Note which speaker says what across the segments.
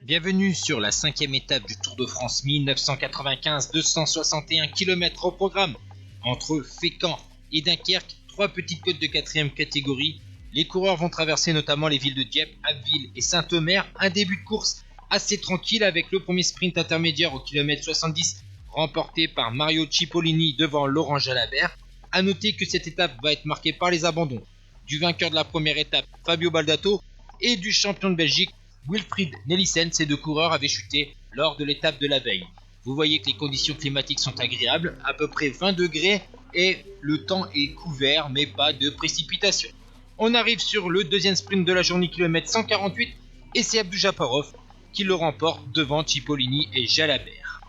Speaker 1: Bienvenue sur la 5e étape du Tour de France 1995, 261 km au programme. Entre Fécamp et Dunkerque, 3 petites côtes de 4e catégorie. Les coureurs vont traverser notamment les villes de Dieppe, Abbeville et Saint-Omer. Un début de course assez tranquille avec le premier sprint intermédiaire au kilomètre 70 remporté par Mario Cipollini devant Laurent Jalabert. A noter que cette étape va être marquée par les abandons du vainqueur de la première étape Fabio Baldato et du champion de Belgique Wilfried Nelissen. Ces deux coureurs avaient chuté lors de l'étape de la veille. Vous voyez que les conditions climatiques sont agréables, à peu près 20 degrés et le temps est couvert mais pas de précipitation. On arrive sur le deuxième sprint de la journée kilomètre 148 et c'est Abdou Japarov qui le remporte devant Cipollini et Jalabert.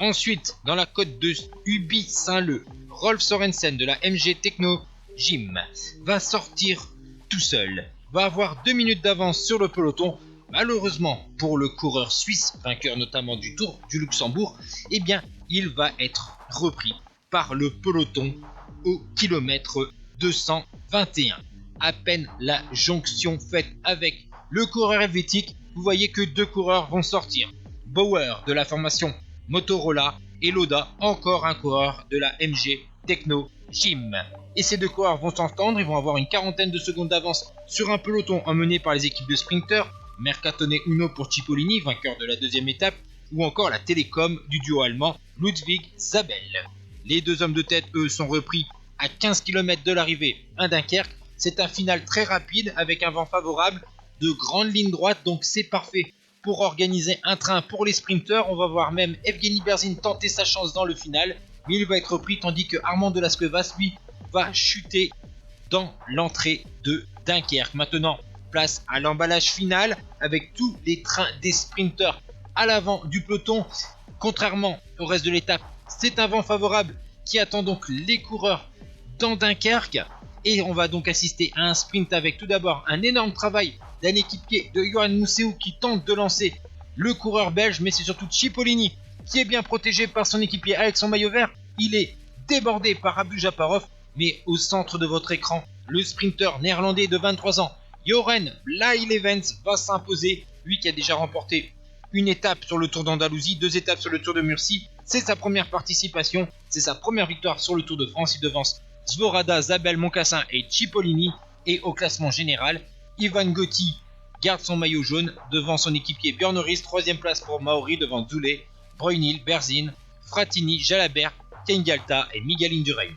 Speaker 1: Ensuite, dans la côte de Ubi Saint-Leu, Rolf Sorensen de la MG Techno Gym va sortir tout seul, va avoir 2 minutes d'avance sur le peloton. Malheureusement pour le coureur suisse, vainqueur notamment du Tour du Luxembourg, eh bien il va être repris par le peloton au kilomètre 221. À peine la jonction faite avec le coureur helvétique, vous voyez que 2 coureurs vont sortir. Bauer de la formation Motorola et Loda, encore un coureur de la MG Techno Gym. Et ces 2 coureurs vont s'entendre, ils vont avoir une quarantaine de secondes d'avance sur un peloton emmené par les équipes de sprinteurs, Mercatone Uno pour Cipollini, vainqueur de la deuxième étape, ou encore la Télécom du duo allemand Ludwig Zabel. Les 2 hommes de tête, eux, sont repris à 15 km de l'arrivée à Dunkerque. C'est un final très rapide avec un vent favorable, de grandes lignes droites, donc c'est parfait pour organiser un train pour les sprinteurs. On va voir même Evgeny Berzin tenter sa chance dans le final, mais il va être repris tandis que Armand de Las Cuevas, lui, va chuter dans l'entrée de Dunkerque. Maintenant, place à l'emballage final avec tous les trains des sprinteurs à l'avant du peloton. Contrairement au reste de l'étape, c'est un vent favorable qui attend donc les coureurs dans Dunkerque. Et on va donc assister à un sprint avec tout d'abord un énorme travail d'un équipier de Johan Mousseau qui tente de lancer le coureur belge, mais c'est surtout Cipollini qui est bien protégé par son équipier avec son maillot vert. Il est débordé par Abdou Japarov, mais au centre de votre écran, le sprinter néerlandais de 23 ans, Joren Blijlevens, va s'imposer, lui qui a déjà remporté une étape sur le Tour d'Andalousie, 2 étapes sur le Tour de Murcie. C'est sa première participation, c'est sa première victoire sur le Tour de France. Il devance Svorada, Zabel, Moncassin et Cipollini. Et au classement général, Ivan Gotti garde son maillot jaune devant son équipier Björn Ries. 3e place pour Maori devant Zoulet, Breugnil, Berzin, Fratini, Jalabert, Kengalta et Miguel Indurain.